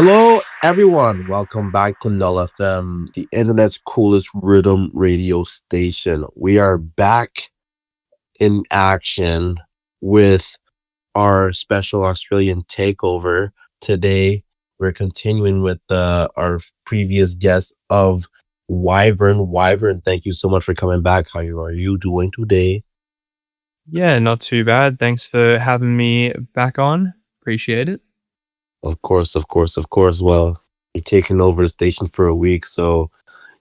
Hello, everyone. Welcome back to NUL.ғᶍ, the internet's coolest rhythm radio station. We are back in action with our special Australian takeover. Today, we're continuing with our previous guest of Wyvern. Wyvern, thank you so much for coming back. How are you doing today? Yeah, not too bad. Thanks for having me back on. Appreciate it. Of course. Well, you're taking over the station for a week, so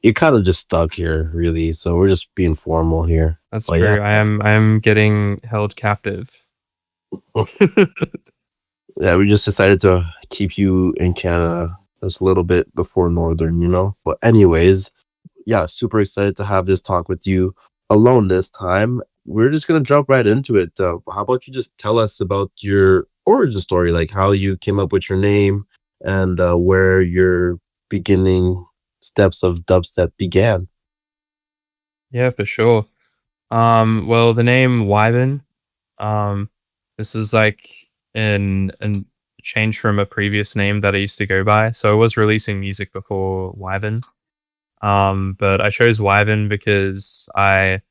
you're kind of just stuck here, really. So we're just being formal here. That's But true. yeah, I am getting held captive. yeah, we just decided to keep you in Canada just a little bit before Northern. But anyways, yeah, super excited to have this talk with you alone this time. We're just gonna jump right into it. How about you just tell us about your origin story, like how you came up with your name and where your beginning steps of dubstep began. Yeah, for sure. Well, the name Wyvern, um, this is like an change from a previous name that I used to go by. So I was releasing music before Wyvern. But I chose Wyvern because I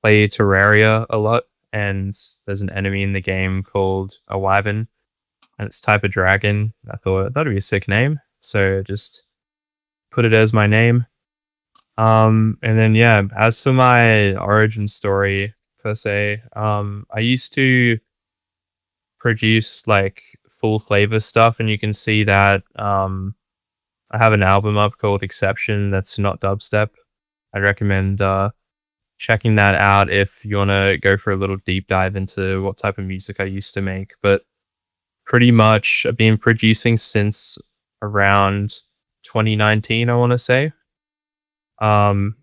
play Terraria a lot, and there's an enemy in the game called a Wyvern, and it's type of dragon. I thought that'd be a sick name, so just put it as my name. And then yeah, as for my origin story per se, I used to produce like full flavor stuff, and you can see that I have an album up called Exception that's not dubstep. I'd recommend checking that out if you want to go for a little deep dive into what type of music I used to make. But pretty much I've been producing since around 2019, I want to say. Um,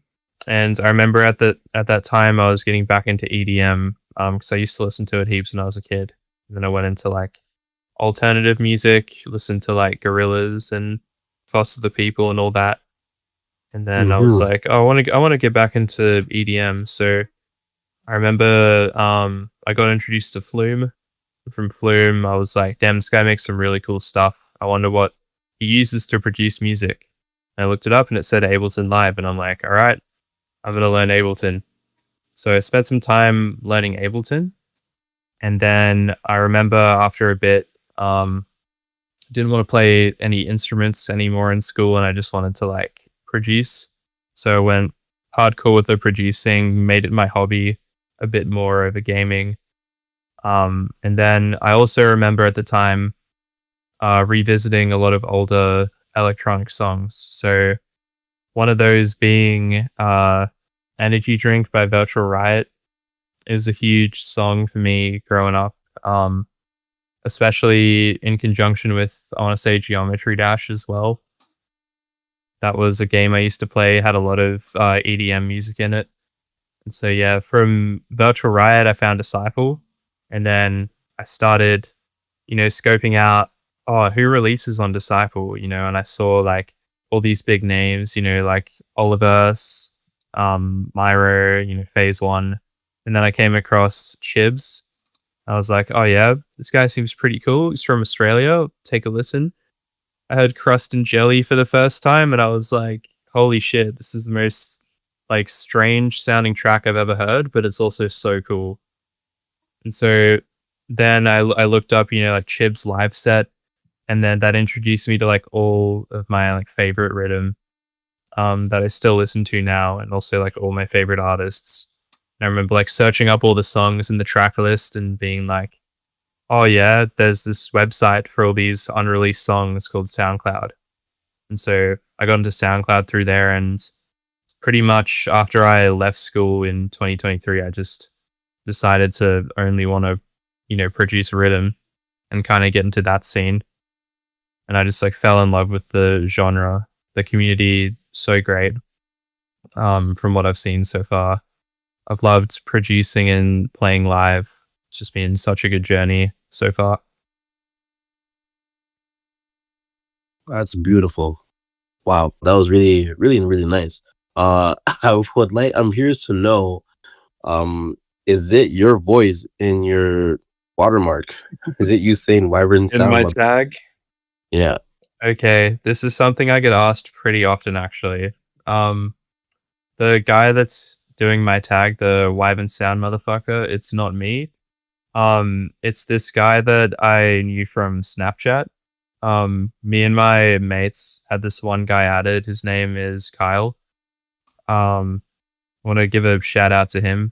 and I remember at that time I was getting back into EDM because I used to listen to it heaps when I was a kid. And then I went into like alternative music, listened to like Gorillas and Foster the People and all that. And then I was Mm-hmm. like, oh, I want to get back into EDM. So I remember I got introduced to Flume. From Flume, I was like, damn, this guy makes some really cool stuff. I wonder what he uses to produce music. And I looked it up and it said Ableton Live, and I'm like, all right, I'm gonna learn Ableton. So I spent some time learning Ableton, and then I remember after a bit, didn't want to play any instruments anymore in school, and I just wanted to like produce. So I went hardcore with the producing, made it my hobby, a bit more over gaming. And then I also remember at the time revisiting a lot of older electronic songs. So one of those being Energy Drink by Virtual Riot. It was a huge song for me growing up, especially in conjunction with, I want to say, Geometry Dash as well. That was a game I used to play, had a lot of EDM music in it. And so, yeah, from Virtual Riot, I found Disciple. And then I started, scoping out, oh, who releases on Disciple, and I saw like all these big names, like Oliverse, Myro, Phase One. And then I came across Chibs. I was like, oh yeah, this guy seems pretty cool. He's from Australia. Take a listen. I heard Crust and Jelly for the first time, and I was like, holy shit, this is the most like strange sounding track I've ever heard, but it's also so cool. And so then I looked up, like Chib's live set, and then that introduced me to like all of my like favorite rhythm that I still listen to now, and also like all my favorite artists. And I remember like searching up all the songs in the track list and being like, oh yeah, there's this website for all these unreleased songs called SoundCloud. And so I got into SoundCloud through there, and pretty much after I left school in 2023, I just decided to only want to, produce rhythm and kind of get into that scene. And I just like fell in love with the genre, the community, so great. From what I've seen so far, I've loved producing and playing live. It's just been such a good journey so far. That's beautiful. Wow, that was really, really, really nice. I'm curious to know, um, is it your voice in your watermark? Is it you saying Wyvern In my sound? tag, Yeah. Okay, this is something I get asked pretty often actually. The guy that's doing my tag, the Wyvern sound motherfucker, it's not me. It's this guy that I knew from Snapchat. Me and my mates had this one guy added. His name is Kyle. Want to give a shout out to him.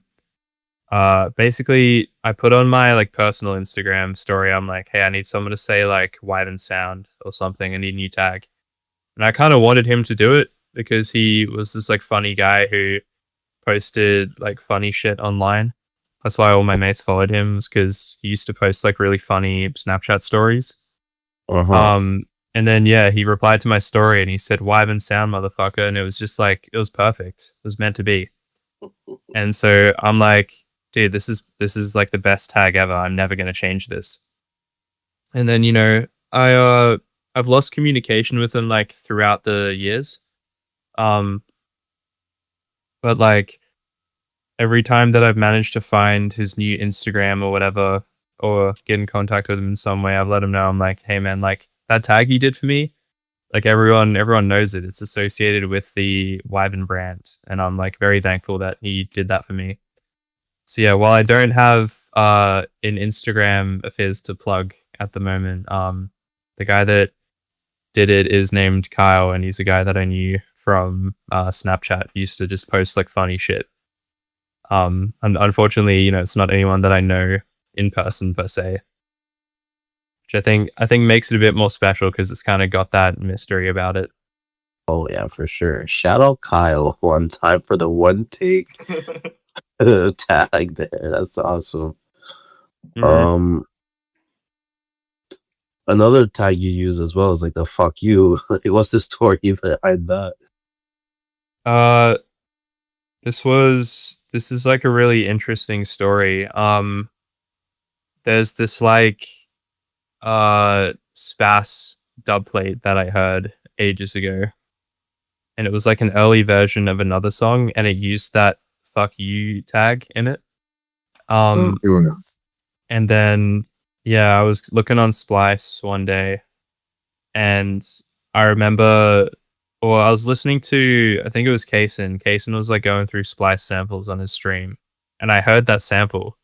Basically, I put on my like personal Instagram story. I'm like, hey, I need someone to say like Wyvern sound or something. I need a new tag, and I kind of wanted him to do it because he was this like funny guy who posted like funny shit online. That's why all my mates followed him, because he used to post like really funny Snapchat stories. Uh-huh. Um, and then yeah, he replied to my story and he said Wyvern sound motherfucker, and it was just like it was perfect. It was meant to be. And so I'm like, dude, this is like the best tag ever. I'm never gonna change this. And then I've lost communication with him like throughout the years. Um, but like every time that I've managed to find his new Instagram or whatever, or get in contact with him in some way, I've let him know. I'm like, hey man, like that tag he did for me, like everyone knows it. It's associated with the Wyvern brand, and I'm like very thankful that he did that for me. So yeah, while I don't have an Instagram of his to plug at the moment, the guy that did it is named Kyle, and he's a guy that I knew from Snapchat. He used to just post like funny shit. And unfortunately, it's not anyone that I know in person per se, which I think makes it a bit more special because it's kind of got that mystery about it. Oh yeah, for sure. Shout out Kyle one time for the one take tag there. That's awesome. Mhm. Another tag you use as well is like the fuck you. Like, what's the story behind that? Uh, this is like a really interesting story. There's this like spas dubplate that I heard ages ago, and it was like an early version of another song, and it used that "fuck you" tag in it. Um, and then yeah, I was looking on Splice one day, and I remember, or I was listening to, I think it was Kason. Kason was like going through Splice samples on his stream, and I heard that sample,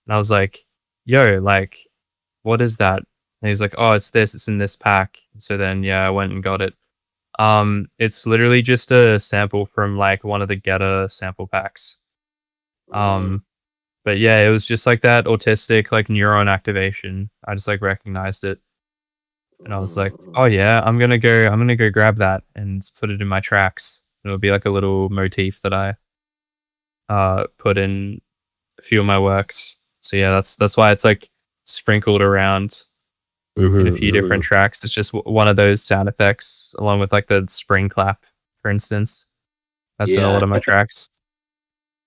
and I was like, "Yo, like, what is that?" And he's like, "Oh, it's this. It's in this pack." So then, yeah, I went and got it. It's literally just a sample from like one of the Getter sample packs. Um, but yeah, it was just like that autistic like neuron activation. I just like recognized it, and I was like, "Oh yeah, I'm gonna go grab that and put it in my tracks." It'll be like a little motif that I put in a few of my works. So yeah, that's why it's like sprinkled around in a few different tracks. It's just one of those sound effects, along with like the spring clap, for instance. That's in a Yeah. lot of my tracks.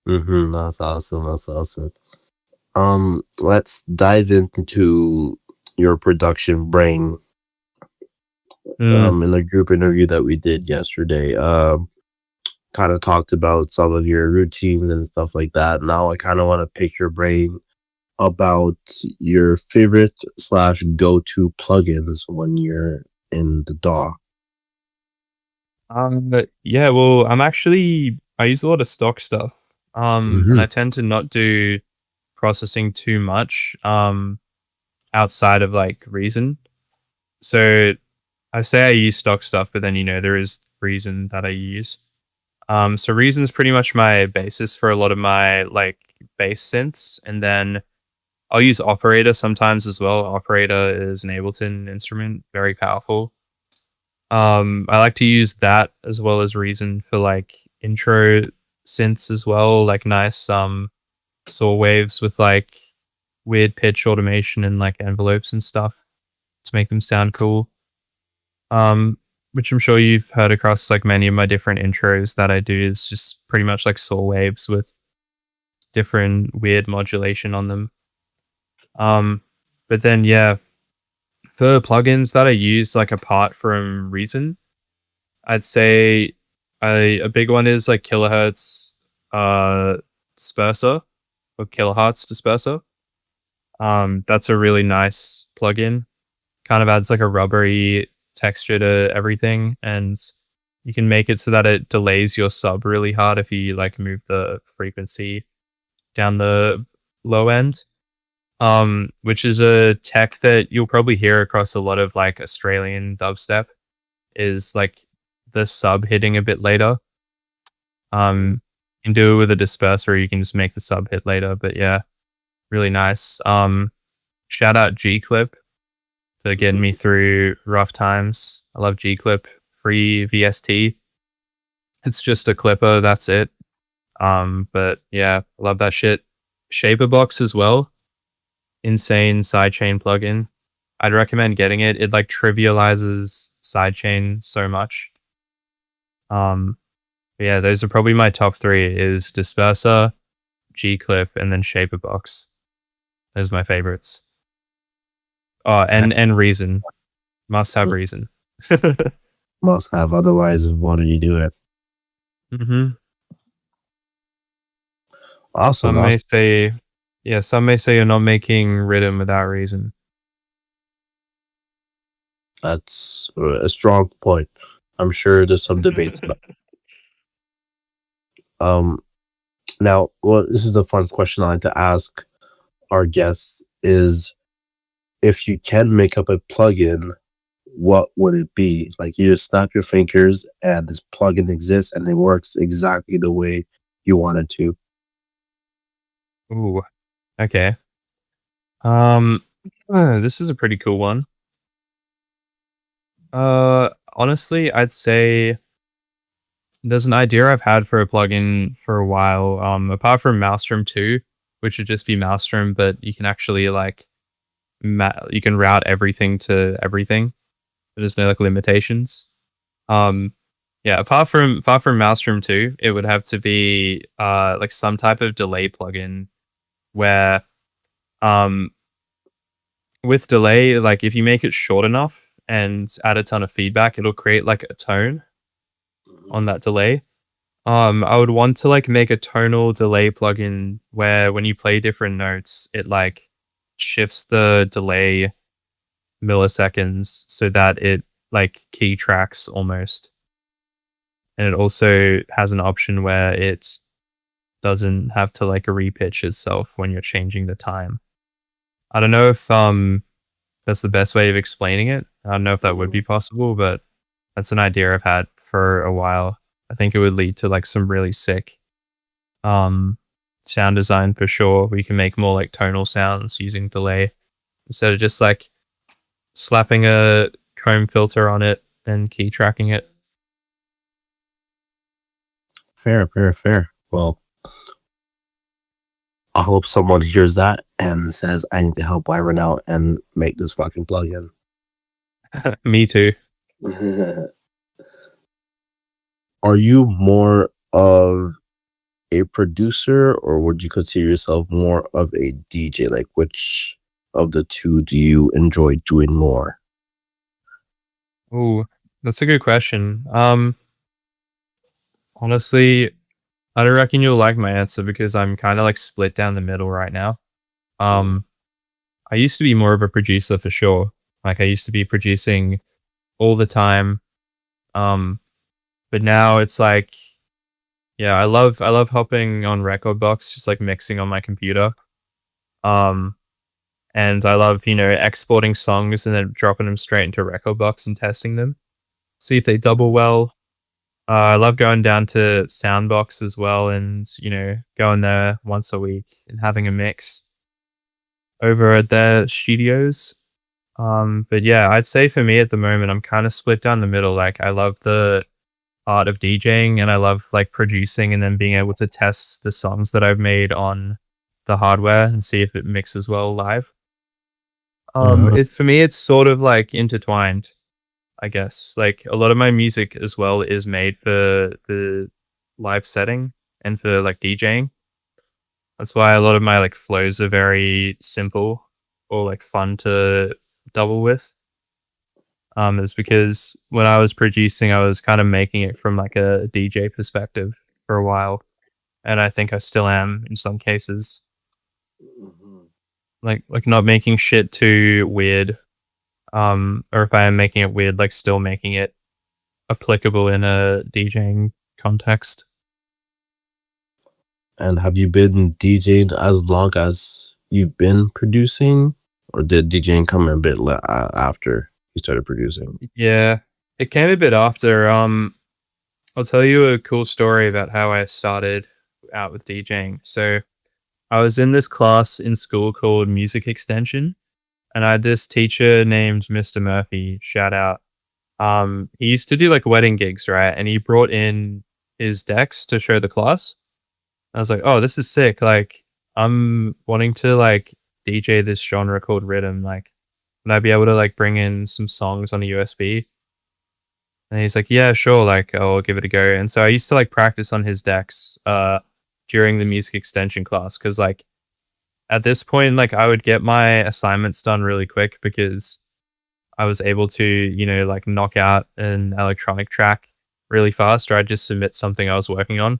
That's awesome. That's awesome. Let's dive into your production brain. Mm. In the group interview that we did yesterday, kind of talked about some of your routines and stuff like that. Now I kind of want to pick your brain about your favorite slash go-to plugins when you're in the DAW. Yeah, well, I use a lot of stock stuff. And I tend to not do processing too much outside of like Reason. So I say I use stock stuff, but then there is Reason that I use. So Reason's pretty much my basis for a lot of my like bass synths, and then I'll use Operator sometimes as well. Operator is an Ableton instrument, very powerful. I like to use that as well as Reason for like intro synths as well, like nice saw waves with like weird pitch automation and like envelopes and stuff to make them sound cool. Which I'm sure you've heard across like many of my different intros that I do is just pretty much like saw waves with different weird modulation on them. But then yeah, for plugins that I use like apart from Reason, I'd say a big one is like Kilohearts Disperser, or Kilohearts Disperser. That's a really nice plugin. Kind of adds like a rubbery texture to everything, and you can make it so that it delays your sub really hard if you like move the frequency down the low end. Which is a tech that you'll probably hear across a lot of like Australian dubstep, is like the sub hitting a bit later. You can do it with a disperser, or you can just make the sub hit later. But yeah, really nice. Shout out G-Clip for getting me through rough times. I love G-Clip, free VST. It's just a clipper, that's it. But yeah, love that shit. Shaperbox as well. Insane sidechain plugin. I'd recommend getting it. It like trivializes sidechain so much. But yeah, those are probably my top three: is Disperser, G-Clip, and then Shaperbox. Those are my favorites. Oh, and Reason. Must have Reason. Must have, otherwise why do you do it? Mm-hmm. Awesome. Some may say you're not making Riddim without Reason. That's a strong point. I'm sure there's some debates about it. Now, well, this is a fun question I like to ask our guests: is if you can make up a plugin, what would it be? Like, you just snap your fingers and this plugin exists and it works exactly the way you want it to. Ooh. Okay. This is a pretty cool one. Honestly, I'd say there's an idea I've had for a plugin for a while. Apart from Maelstrom 2, which would just be Maelstrom, but you can actually like you can route everything to everything. There's no like limitations. Yeah, apart from Maelstrom 2, it would have to be like some type of delay plugin where with delay, like if you make it short enough and add a ton of feedback, it'll create like a tone on that delay. I would want to like make a tonal delay plugin where when you play different notes, it like shifts the delay milliseconds so that it like key tracks almost. And it also has an option where it doesn't have to like repitch itself when you're changing the time. I don't know if that's the best way of explaining it. I don't know if that would be possible, but that's an idea I've had for a while. I think it would lead to like some really sick sound design for sure. We can make more like tonal sounds using delay instead of just like slapping a comb filter on it and key tracking it. Fair. Well, I hope someone hears that and says, I need to help Wyvern out and make this fucking plugin. Me too. Are you more of a producer, or would you consider yourself more of a DJ? Like, which of the two do you enjoy doing more? Ooh, that's a good question. Honestly, I don't reckon you'll like my answer because I'm kind of like split down the middle right now. I used to be more of a producer for sure. Like I used to be producing all the time. But now it's like, yeah, I love hopping on Rekordbox, just like mixing on my computer. And I love, exporting songs and then dropping them straight into Rekordbox and testing them. See if they double well. I love going down to Soundbox as well and, going there once a week and having a mix over at their studios. But yeah, I'd say for me at the moment, I'm kind of split down the middle. Like I love the art of DJing and I love like producing and then being able to test the songs that I've made on the hardware and see if it mixes well live. For me, it's sort of like intertwined, I guess. Like a lot of my music as well is made for the live setting and for like DJing. That's why a lot of my like flows are very simple or like fun to double with. Is because when I was producing, I was kind of making it from like a DJ perspective for a while. And I think I still am in some cases. Like not making shit too weird. or if I am making it weird, like still making it applicable in a DJing context. And have you been DJing as long as you've been producing, or did DJing come a bit after you started producing? Yeah, it came a bit after. I'll tell you a cool story about how I started out with DJing. So I was in this class in school called Music Extension, and I had this teacher named Mr. Murphy. Shout out. He used to do like wedding gigs, right? And he brought in his decks to show the class. I was like, oh, this is sick. Like, I'm wanting to like DJ this genre called Riddim. Like, would I be able to like bring in some songs on a USB? And he's like, yeah, sure. Like, I'll give it a go. And so I used to like practice on his decks during the music extension class. Cause like at this point, like I would get my assignments done really quick because I was able to, you know, like knock out an electronic track really fast, or I'd just submit something I was working on.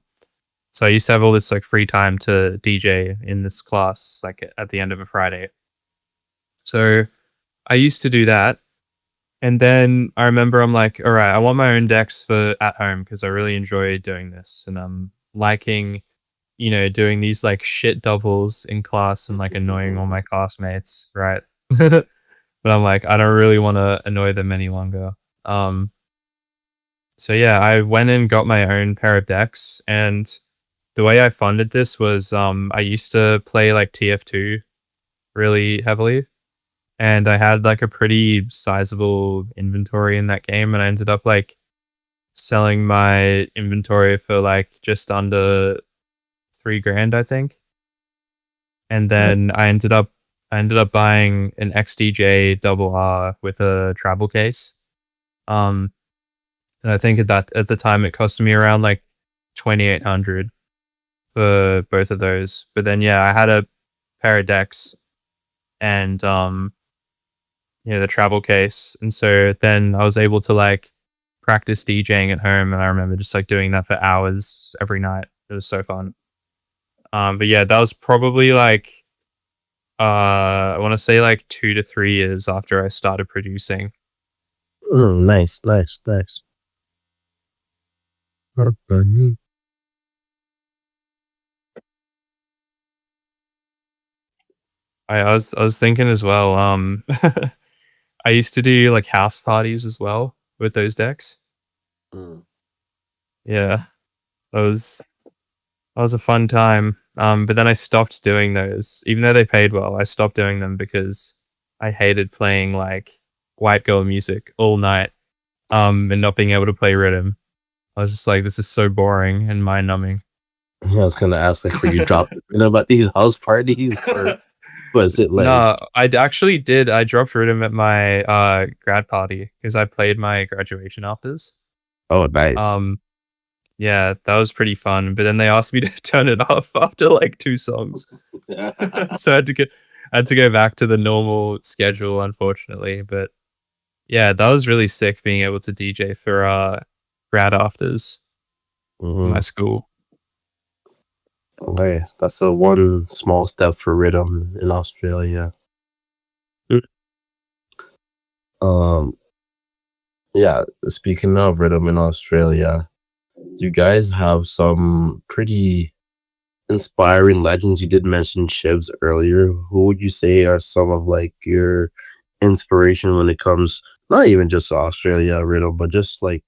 So I used to have all this like free time to DJ in this class, like at the end of a Friday. So I used to do that. And then I remember I'm like, all right, I want my own decks for at home because I really enjoy doing this. And I'm liking, you know, doing these like shit doubles in class and like annoying all my classmates, right? But I'm like, I don't really want to annoy them any longer. So yeah, I went and got my own pair of decks, and the way I funded this was I used to play like TF2 really heavily, and I had like a pretty sizable inventory in that game, and I ended up like selling my inventory for like just under $3,000, I think. And then I ended up buying an XDJ-RR with a travel case. And I think at the time it cost me around like 2,800 for both of those. But then yeah, I had a pair of decks and the travel case, and so then I was able to like practice DJing at home, and I remember just like doing that for hours every night. It was so fun. But yeah, that was probably like I want to say like 2 to 3 years after I started producing. Nice. I was thinking as well. I used to do like house parties as well with those decks. Mm. Yeah, that was a fun time. But then I stopped doing those, even though they paid well. I stopped doing them because I hated playing like white girl music all night. And not being able to play rhythm. I was just like, this is so boring and mind numbing. Yeah, I was gonna ask, like, were you dropping about these house parties, or was it like? No, I actually did. I dropped rhythm at my grad party because I played my graduation afters. Oh, nice. Yeah, that was pretty fun. But then they asked me to turn it off after like 2 songs. So I had to go back to the normal schedule, unfortunately. But yeah, that was really sick being able to DJ for grad afters in my school. Okay, that's a one small step for rhythm in Australia. Yeah, speaking of rhythm in Australia, you guys have some pretty inspiring legends. You did mention Chibs earlier. Who would you say are some of like your inspiration when it comes, not even just to Australia rhythm, but just like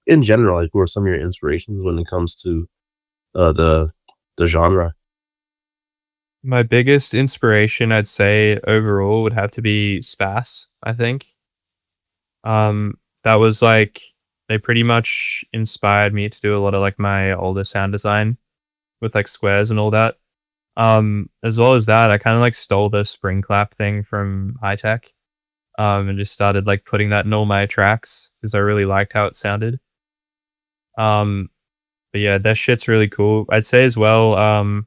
in general? Like, who are some of your inspirations when it comes to the genre? My biggest inspiration, I'd say overall, would have to be Spas, I think. That was like they pretty much inspired me to do a lot of like my older sound design with like squares and all that. As well as that, I kind of like stole the spring clap thing from High Tech. And just started like putting that in all my tracks because I really liked how it sounded. But yeah, that shit's really cool. I'd say as well, I'm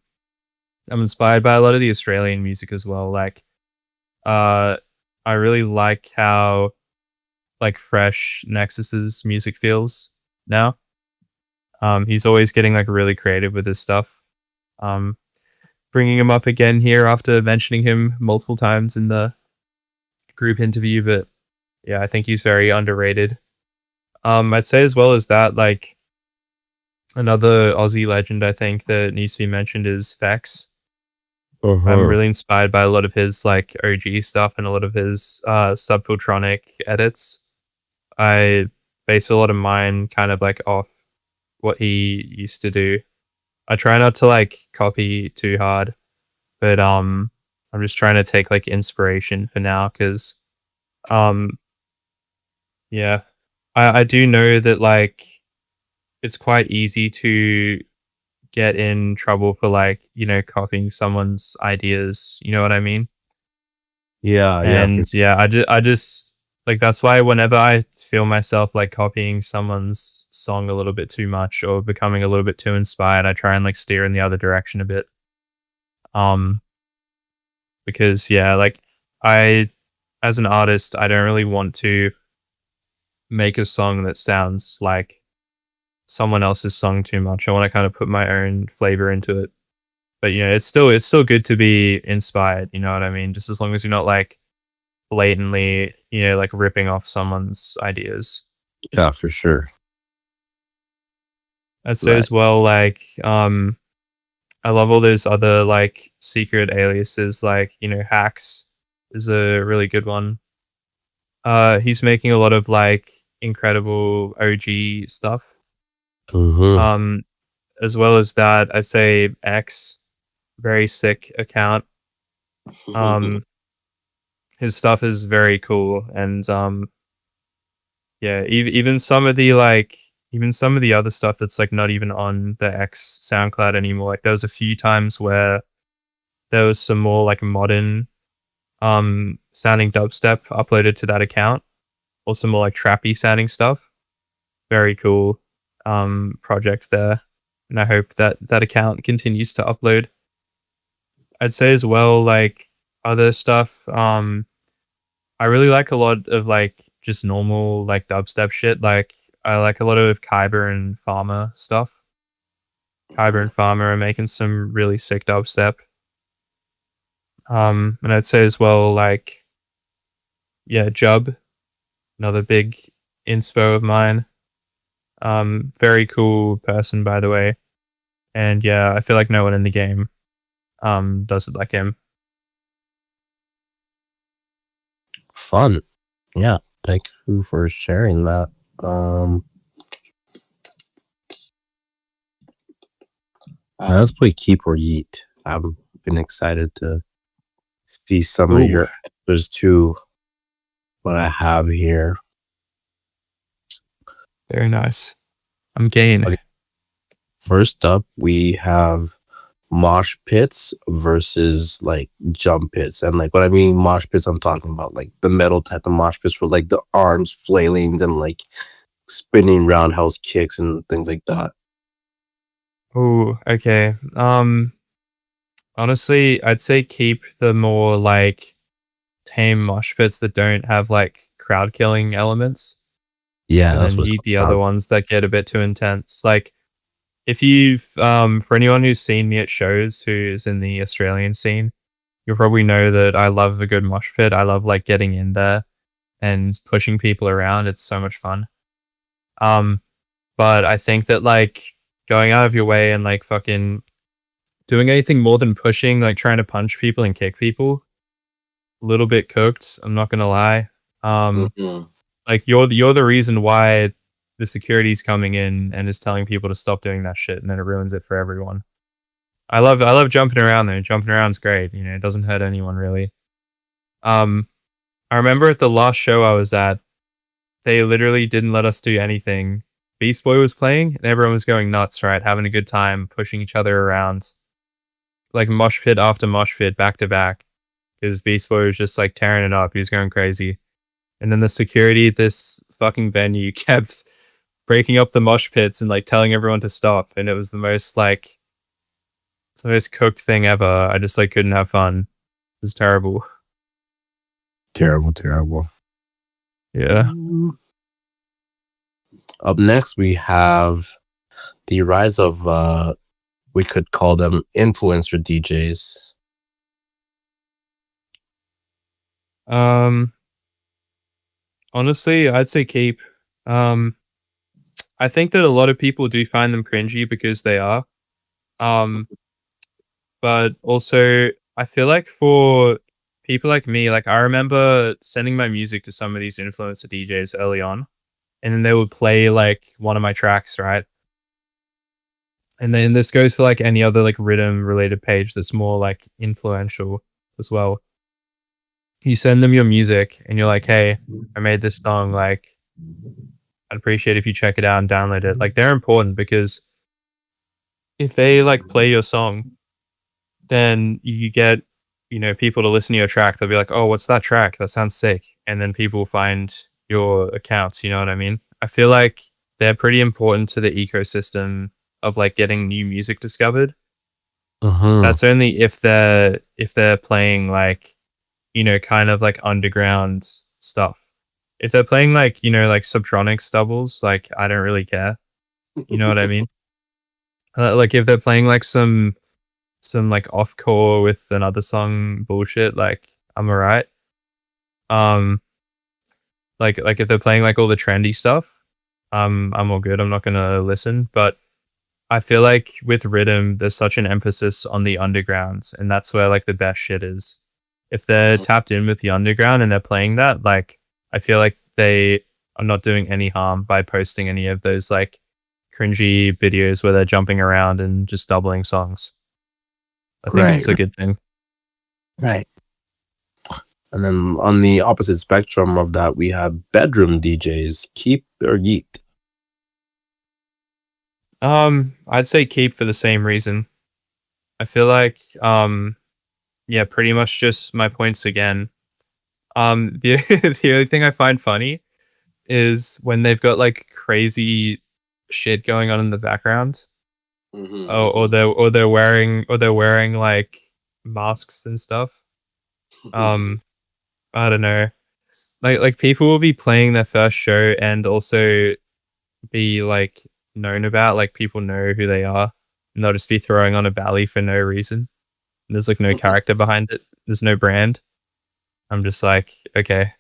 inspired by a lot of the Australian music as well. Like, I really like how like fresh Nexus's music feels now. He's always getting like really creative with his stuff. Bringing him up again here after mentioning him multiple times in the group interview, but Yeah, I think he's very underrated. I'd say as well as that, like another Aussie legend I think that needs to be mentioned is Vex. I'm really inspired by a lot of his like OG stuff and a lot of his Subfiltronic edits. I base a lot of mine kind of like off what he used to do. I try not to like copy too hard, but I'm just trying to take like inspiration for now because um yeah, I do know that like it's quite easy to get in trouble for like, you know, copying someone's ideas, you know what I mean? Yeah, And yeah, I just like that's why whenever I feel myself like copying someone's song a little bit too much or becoming a little bit too inspired, I try and like steer in the other direction a bit. Um because yeah, like I as an artist, I don't really want to make a song that sounds like someone else's song too much. I want to kind of put my own flavor into it. But you know, it's still good to be inspired, you know what I mean? Just as long as you're not like blatantly, you know, like ripping off someone's ideas. yeah, for sure. I'd say Right. as well, like, I love all those other like secret aliases, like, you know, Hacks is a really good one. He's making a lot of like incredible OG stuff. Mm-hmm. Um, as well as that, I say X, very sick account. Um, his stuff is very cool, and yeah, even some of the like, even some of the other stuff that's like not even on the X SoundCloud anymore. Like there was a few times where there was some more like modern sounding dubstep uploaded to that account, or some more like trappy sounding stuff. Very cool project there, and I hope that that account continues to upload. I'd say as well, like other stuff. I really like a lot of like just normal like dubstep shit. Like I like a lot of Kyber and Farmer stuff. Kyber and Farmer are making some really sick dubstep. And I'd say as well, like yeah, Jub, another big inspo of mine. Very cool person by the way. And yeah, I feel like no one in the game does it like him. Fun. Yeah. Thank you for sharing that. Let's play Keep or Yeet. I've been excited to see some of your answers to what I have here. Very nice. I'm game. Okay. First up, we have mosh pits versus like jump pits. And like what I mean mosh pits, I'm talking about like the metal type of mosh pits with like the arms flailing and like spinning roundhouse kicks and things like that. Oh, okay. Honestly, I'd say keep the more like tame mosh pits that don't have like crowd killing elements, Yeah, and that's then what's eat the other ones that get a bit too intense. Like if you've for anyone who's seen me at shows who is in the Australian scene, you'll probably know that I love a good mosh pit. I love like getting in there and pushing people around. It's so much fun. Um, but I think that like going out of your way and like fucking doing anything more than pushing, like trying to punch people and kick people, a little bit cooked. I'm not gonna lie. Like you're the reason why the security's coming in and is telling people to stop doing that shit, and then it ruins it for everyone. I love jumping around though. Jumping around's great. You know, it doesn't hurt anyone really. Um, I remember at the last show I was at, they literally didn't let us do anything. Beast Boy was playing, and everyone was going nuts, right? Having a good time, pushing each other around, like mosh pit after mosh pit, back to back. Because Beast Boy was just like tearing it up. He was going crazy. And then the security at this fucking venue kept breaking up the mosh pits and like telling everyone to stop. And it was the most like, it's the most cooked thing ever. I just like couldn't have fun. It was terrible. Terrible. Yeah. Up next, we have the rise of, we could call them influencer DJs. Honestly, I'd say keep. Um, I think that a lot of people do find them cringy because they are. Um, but also I feel like for people like me, like I remember sending my music to some of these influencer DJs early on, and then they would play like one of my tracks, right? And then this goes for like any other like Riddim related page that's more like influential as well. You send them your music and you're like, hey, I made this song, like I'd appreciate if you check it out and download it. Like they're important because if they like play your song, then you get, you know, people to listen to your track. They'll be like, oh, what's that track? That sounds sick. And then people find your accounts, you know what I mean? I feel like they're pretty important to the ecosystem of like getting new music discovered. Uh-huh. That's only if they're playing like, you know, kind of like underground stuff. If they're playing like, you know, like Subtronics doubles, like I don't really care. You know what I mean? Like if they're playing like some like off core with another song bullshit, like I'm alright. Um like if they're playing like all the trendy stuff, I'm all good. I'm not gonna listen. But I feel like with Riddim, there's such an emphasis on the undergrounds, and that's where like the best shit is. If they're tapped in with the underground and they're playing that, like I feel like they are not doing any harm by posting any of those like cringy videos where they're jumping around and just doubling songs. I think Right. it's a good thing. Right. And then on the opposite spectrum of that, we have bedroom DJs. Keep or yeet? I'd say keep for the same reason. I feel like yeah, pretty much just my points again. The the only thing I find funny is when they've got like crazy shit going on in the background. Oh, or they're wearing like masks and stuff. Um, I don't know. Like people will be playing their first show and also be like known about, like people know who they are, and they'll just be throwing on a bally for no reason. There's like no character behind it. There's no brand. I'm just like, okay.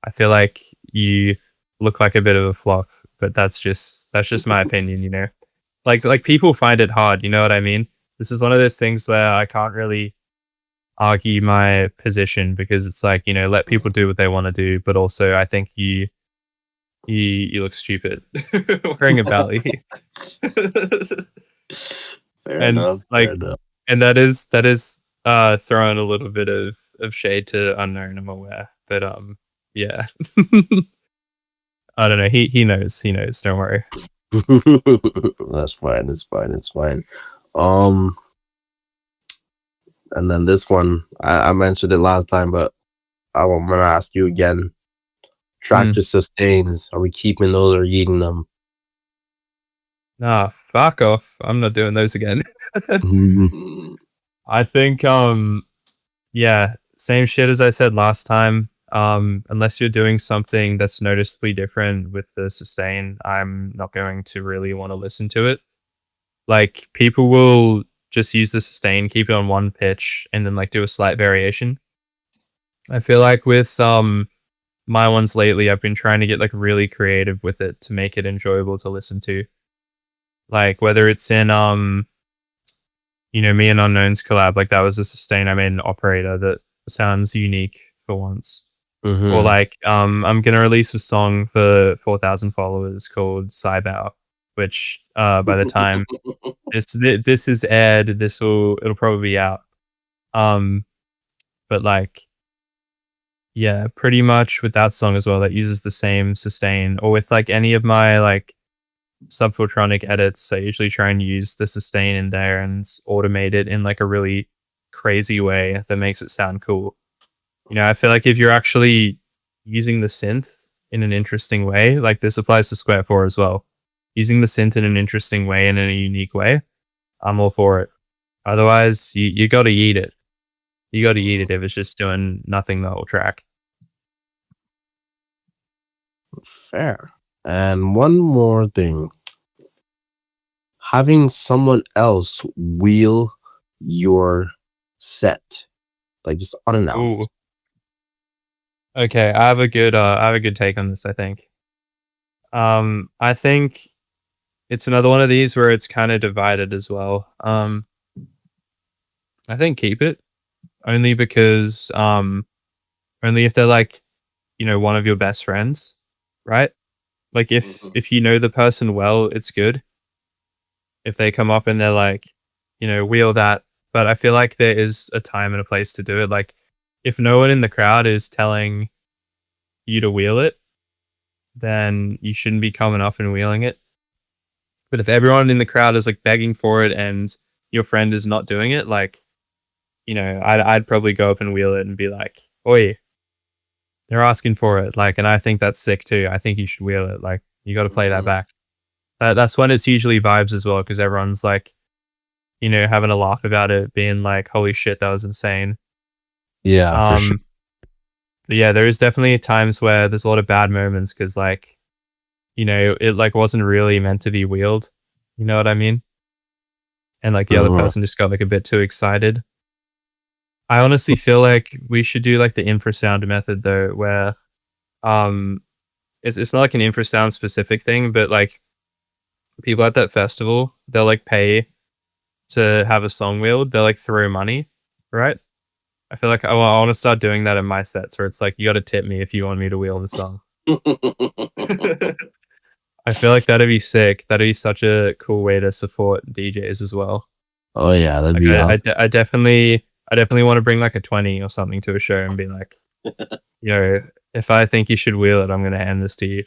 I feel like you look like a bit of a flop, but that's just my opinion, you know. Like people find it hard, you know what I mean? This is one of those things where I can't really argue my position because it's like, you know, let people do what they want to do, but also I think you look stupid wearing a belly. Fair And enough. like Fair enough. and that is throwing a little bit of shade to Unknown, I'm aware. But yeah. I don't know. He knows. He knows. Don't worry. That's fine. It's fine. It's fine. Um, and then this one, I mentioned it last time, but I'm gonna ask you again. Tractor sustains. Are we keeping those or eating them? Nah, fuck off. I'm not doing those again. I think yeah, same shit as I said last time. Unless you're doing something that's noticeably different with the sustain, I'm not going to really want to listen to it. Like people will just use the sustain, keep it on one pitch, and then like do a slight variation. I feel like with my ones lately, I've been trying to get like really creative with it to make it enjoyable to listen to. Like whether it's in you know, me and Unknown's collab, like that was a sustain. I made an operator that sounds unique for once. Or like I'm gonna release a song for 4,000 followers called Cybao, which by the time this is aired, it'll probably be out. But like yeah, pretty much with that song as well, that uses the same sustain. Or with like any of my like Subfiltronic edits, I usually try and use the sustain in there and automate it in like a really crazy way that makes it sound cool. You know, I feel like if you're actually using the synth in an interesting way, like this applies to Square 4 as well. Using the synth in an interesting way and in a unique way, I'm all for it. Otherwise, you gotta eat it. You gotta eat it if it's just doing nothing the whole track. Fair. And one more thing. Having someone else wheel your set, like just unannounced. Ooh. Okay, I have a good take on this, I think. I think it's another one of these where it's kind of divided as well. I think keep it only because only if they're like, one of your best friends, right? Like if you know the person well, it's good. If they come up and they're like, wheel that, but I feel like there is a time and a place to do it. Like if no one in the crowd is telling you to wheel it, then you shouldn't be coming up and wheeling it. But if everyone in the crowd is like begging for it and your friend is not doing it, like, I'd probably go up and wheel it and be like, "Oi, they're asking for it." Like, and I think that's sick too. I think you should wheel it. Like, you got to play that back. That's when it's usually vibes as well, because everyone's like, having a laugh about it, being like, "Holy shit, that was insane." Yeah, for sure. But yeah, there is definitely times where there's a lot of bad moments because, like, it like wasn't really meant to be wheeled. You know what I mean? And like the other person just got like a bit too excited. I honestly feel like we should do like the infrasound method though, where um it's not like an infrasound specific thing, but like people at that festival, they'll like pay to have a song wheeled. They'll like throw money, right? I feel like I want to start doing that in my sets where it's like you got to tip me if you want me to wheel the song. I feel like that'd be sick. That'd be such a cool way to support DJs as well. Oh yeah, that'd Like be awesome. I definitely want to bring like a 20 or something to a show and be like, if I think you should wheel it, I'm gonna hand this to you.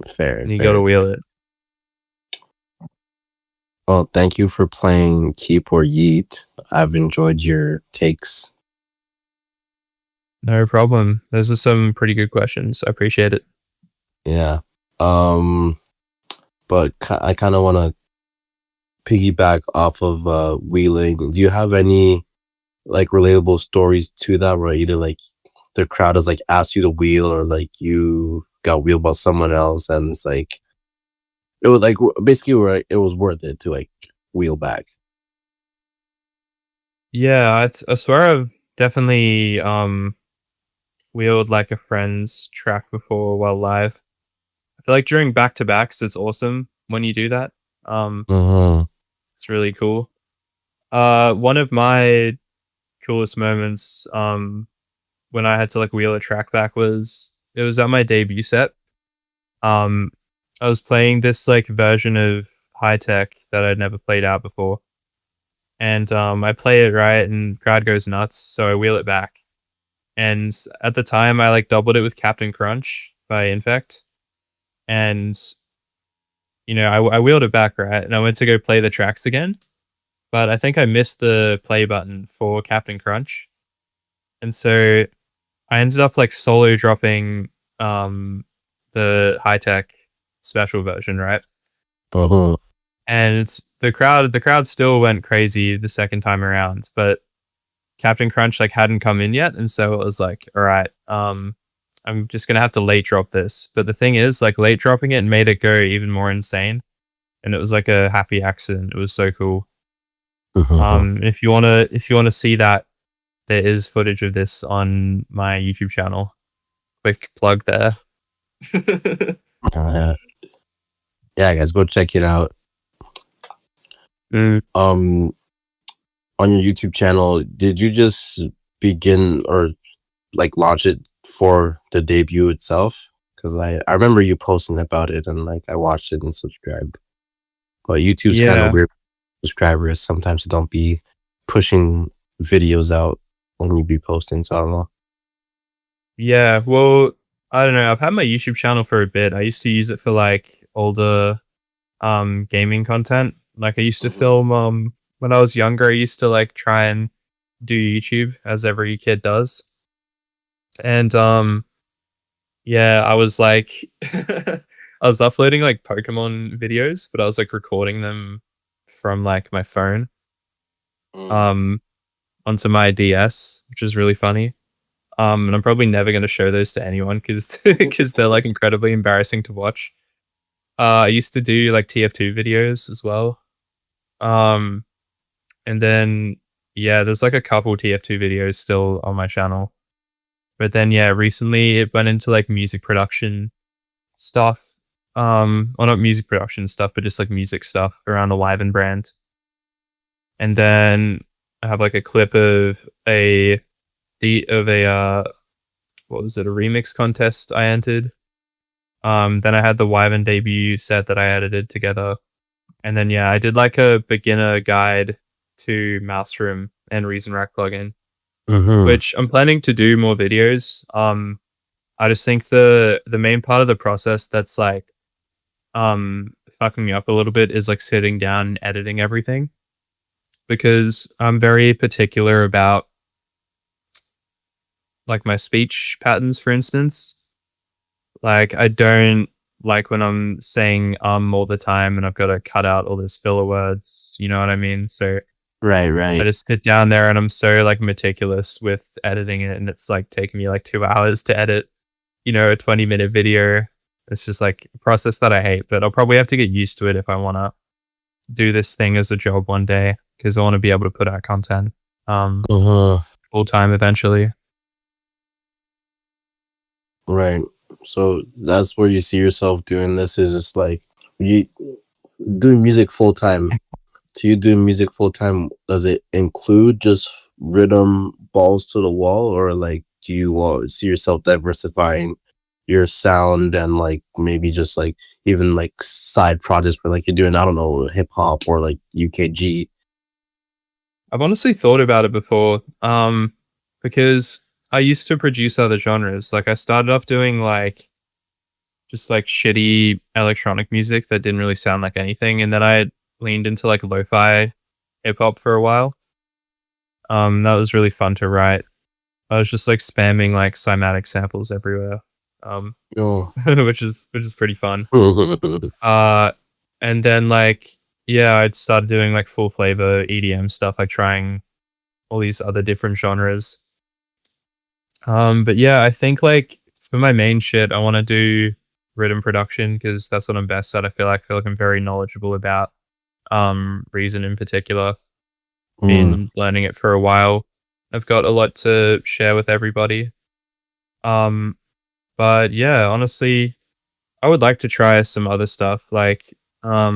Fair. And you gotta wheel it. Well, thank you for playing Keep or Yeet. I've enjoyed your takes. No problem. Those are some pretty good questions. I appreciate it. Yeah. But I kind of want to piggyback off of wheeling. Do you have any like relatable stories to that, where either like the crowd has like asked you to wheel, or like you got wheeled by someone else and it's like it was like basically where it was worth it to like wheel back? Yeah, I swear I've definitely wheeled like a friend's track before while live. I feel like during back to backs, it's awesome when you do that. It's really cool. One of my coolest moments, when I had to like wheel a track back was it was at my debut set. I was playing this like version of High Tech that I'd never played out before, and I play it right, and crowd goes nuts, so I wheel it back. And at the time, I like doubled it with Captain Crunch by Infect, and I wheeled it back right, and I went to go play the tracks again, but I think I missed the play button for Captain Crunch, and so I ended up like solo dropping the High Tech special version, right? And the crowd still went crazy the second time around, but Captain Crunch like hadn't come in yet, and so it was like, all right, I'm just gonna have to late drop this. But the thing is, like late dropping it made it go even more insane, and it was like a happy accident. It was so cool. If you wanna see that, there is footage of this on my YouTube channel. Quick plug there. Yeah, guys, go check it out. On your YouTube channel, did you just begin or like launch it for the debut itself? Because I remember you posting about it and like I watched it and subscribed. But YouTube's kind of weird. Subscribers sometimes don't be pushing videos out when you be posting, so I don't know. Yeah, well, I don't know. I've had my YouTube channel for a bit. I used to use it for like older gaming content. Like I used to film when I was younger, I used to like try and do YouTube as every kid does. And yeah, I was like I was uploading like Pokemon videos, but I was like recording them from like my phone onto my DS, which is really funny. And I'm probably never going to show those to anyone because they're like incredibly embarrassing to watch. I used to do like TF2 videos as well. And then yeah, there's like a couple TF2 videos still on my channel. But then yeah, recently it went into like music production stuff. Or not music production stuff, but just like music stuff around the Wyvern brand. And then I have like a clip of a what was it, a remix contest I entered. Then I had the Wyvern debut set that I edited together. And then yeah, I did like a beginner guide to Maelstrom and Reason Rack plugin, which I'm planning to do more videos. I just think the main part of the process that's like fucking me up a little bit is like sitting down and editing everything, because I'm very particular about like my speech patterns, for instance. Like I don't like when I'm saying all the time and I've got to cut out all those filler words, you know what I mean? So Right. I just sit down there and I'm so like meticulous with editing it, and it's like taking me like 2 hours to edit, you know, a 20-minute video. It's just like a process that I hate, but I'll probably have to get used to it if I want to do this thing as a job one day, because I want to be able to put out content full time eventually. Right. So that's where you see yourself doing this, is just like you doing music full time. So you do music full time, does it include just rhythm balls to the wall, or like do you see yourself diversifying your sound and like maybe just like even like side projects where like you're doing, I don't know, hip hop or like UKG? I've honestly thought about it before, because I used to produce other genres. Like I started off doing like just like shitty electronic music that didn't really sound like anything, and then I leaned into like lo-fi hip hop for a while. That was really fun to write. I was just like spamming like cymatic samples everywhere. Oh. which is pretty fun. And then like yeah, I'd started doing like full flavor EDM stuff, like trying all these other different genres. But yeah, I think like for my main shit, I want to do rhythm production, because that's what I'm best at. I feel like I'm very knowledgeable about Reason in particular. Been learning it for a while. I've got a lot to share with everybody. But yeah, honestly, I would like to try some other stuff. Like I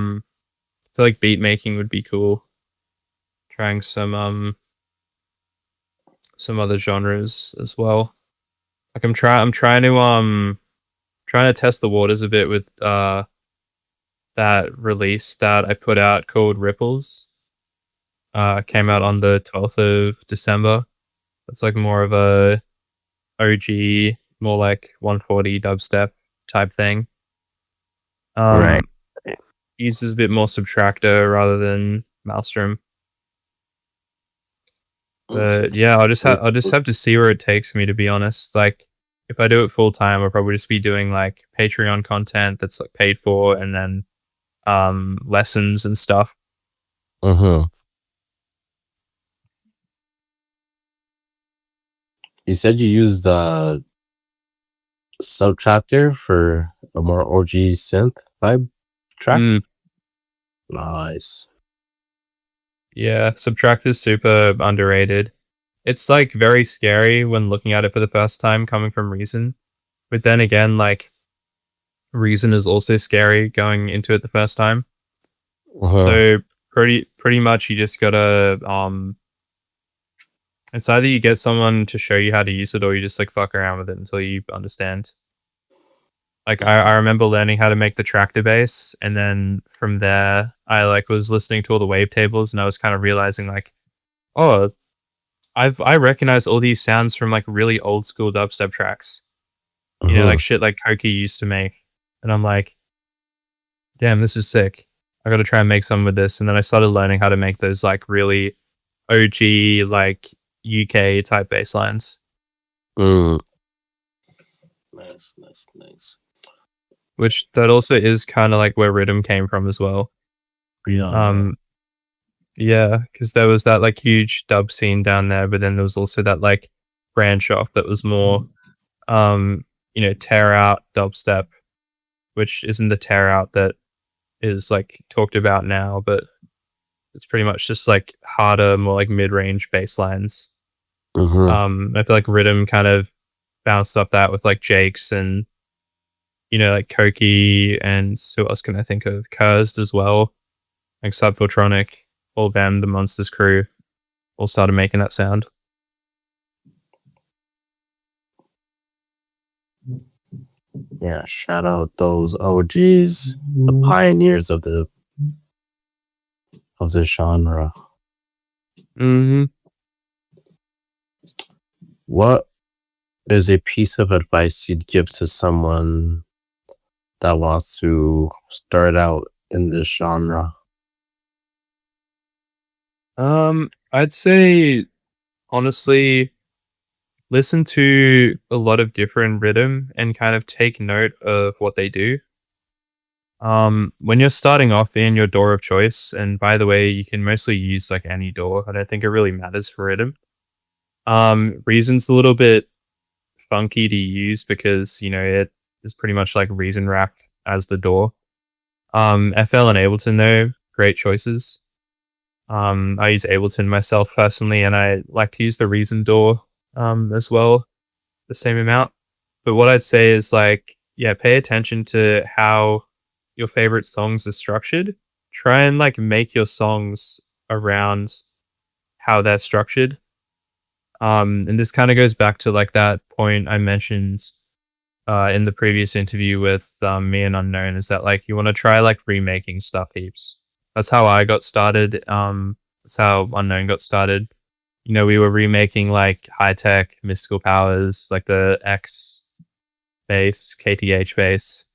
feel like beat making would be cool. Trying some other genres as well. Like I'm trying to test the waters a bit with that release that I put out called Ripples. Came out on the 12th of December. It's like more of a OG, more like 140 dubstep type thing. Right. Uses a bit more subtractor rather than Maelstrom. But yeah, I'll just have to see where it takes me, to be honest. Like if I do it full time, I'll probably just be doing like Patreon content that's like paid for, and then lessons and stuff. You said you used the subtractor for a more OG synth vibe track? Nice. Yeah, Subtract is super underrated. It's like very scary when looking at it for the first time coming from Reason. But then again, like Reason is also scary going into it the first time. So pretty much you just gotta it's either you get someone to show you how to use it, or you just like fuck around with it until you understand. Like I remember learning how to make the tractor bass, and then from there I like was listening to all the wavetables, and I was kind of realizing like, oh, I recognize all these sounds from like really old school dubstep tracks. You know, like shit like Koki used to make. And I'm like, damn, this is sick. I gotta try and make some with this. And then I started learning how to make those like really OG like UK type bass lines. Nice. Which that also is kind of like where Riddim came from as well. Yeah, because there was that like huge dub scene down there, but then there was also that like branch off that was more you know, tear out dubstep, which isn't the tear out that is like talked about now, but it's pretty much just like harder, more like mid-range bass lines. I feel like Riddim kind of bounced up that with like Jake's and, you know, like Koki, and who else can I think of? Cursed as well, like Subfiltronic, all of them, the Monsters crew, all started making that sound. Yeah, shout out those OGs, the pioneers of the genre. Mm-hmm. What is a piece of advice you'd give to someone that wants to start out in this genre? I'd say honestly, listen to a lot of different rhythm and kind of take note of what they do. When you're starting off in your door of choice, and by the way, you can mostly use like any door. I don't think it really matters for rhythm. Reason's a little bit funky to use because, you know, it is pretty much like Reason wrapped as the door. FL and Ableton though, great choices. I use Ableton myself personally, and I like to use the Reason door as well, the same amount. But what I'd say is like, yeah, pay attention to how your favorite songs are structured. Try and like make your songs around how they're structured. And this kind of goes back to like that point I mentioned in the previous interview with me and Unknown, is that like you want to try like remaking stuff heaps. That's how I got started. That's how Unknown got started. You know, we were remaking like high tech mystical powers, like the X bass, KTH bass,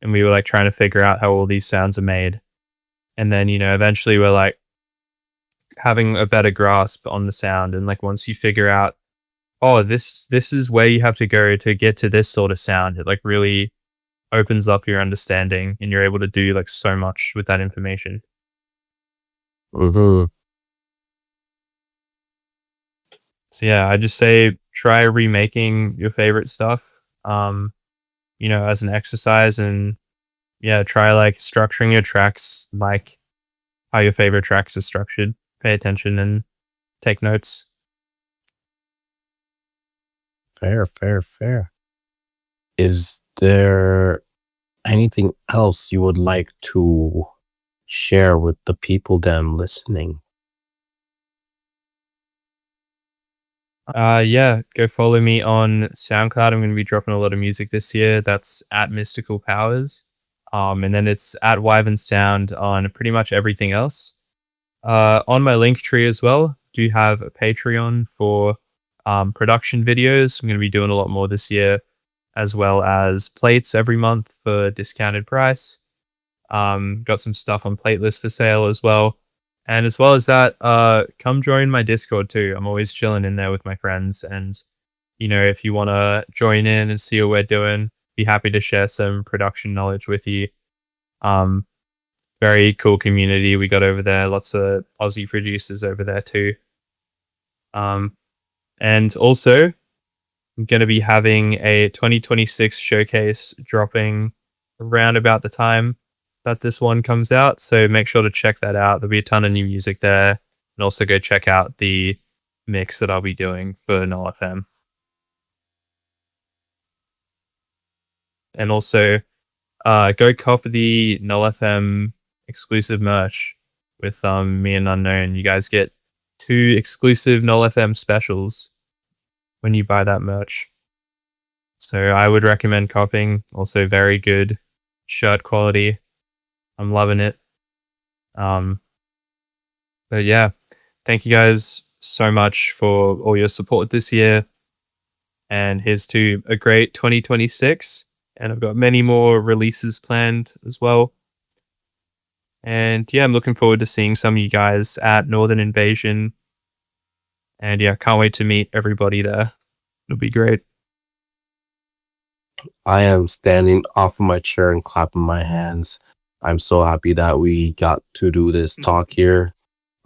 and we were like trying to figure out how all these sounds are made. And then, you know, eventually we're like having a better grasp on the sound, and like once you figure out, oh, this is where you have to go to get to this sort of sound, it like really opens up your understanding, and you're able to do like so much with that information. Mm-hmm. So yeah, I just say try remaking your favorite stuff, you know, as an exercise, and yeah, try like structuring your tracks like how your favorite tracks are structured. Pay attention and take notes. Fair. Is there anything else you would like to share with the people them listening? Yeah, go follow me on SoundCloud. I'm going to be dropping a lot of music this year. That's at Mystical Powers. And then it's at Wyvern Sound on pretty much everything else. On my link tree as well, do have a Patreon for production videos. I'm going to be doing a lot more this year, as well as plates every month for a discounted price. Got some stuff on Platelist for sale as well. And as well as that, come join my Discord too. I'm always chilling in there with my friends. And, you know, if you want to join in and see what we're doing, be happy to share some production knowledge with you. Very cool community we got over there. Lots of Aussie producers over there too. And also, I'm going to be having a 2026 showcase dropping around about the time that this one comes out. So make sure to check that out. There'll be a ton of new music there. And also go check out the mix that I'll be doing for NUL.ғᶍ. And also, go cop the NUL.ғᶍ exclusive merch with me and Unknown. You guys get 2 exclusive NUL.ғᶍ specials when you buy that merch. So I would recommend copying. Also very good shirt quality. I'm loving it. But yeah, thank you guys so much for all your support this year. And here's to a great 2026. And I've got many more releases planned as well. And yeah, I'm looking forward to seeing some of you guys at Northern Invasion. And yeah, can't wait to meet everybody there. It'll be great. I am standing off of my chair and clapping my hands. I'm so happy that we got to do this talk here.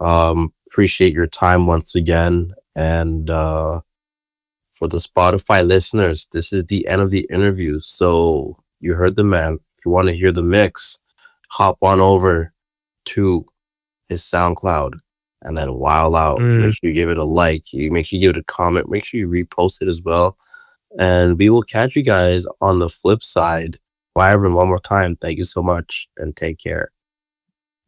Appreciate your time once again. And for the Spotify listeners, this is the end of the interview. So you heard the man. If you want to hear the mix, hop on over to his SoundCloud and then wild out. Make sure you give it a like. Make sure you give it a comment. Make sure you repost it as well. And we will catch you guys on the flip side. Wyvern, one more time, thank you so much and take care.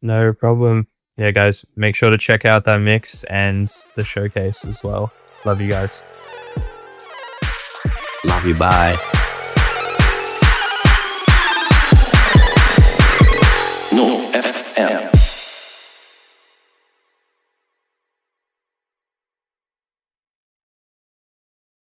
No problem. Yeah, guys, make sure to check out that mix and the showcase as well. Love you guys. Love you. Bye.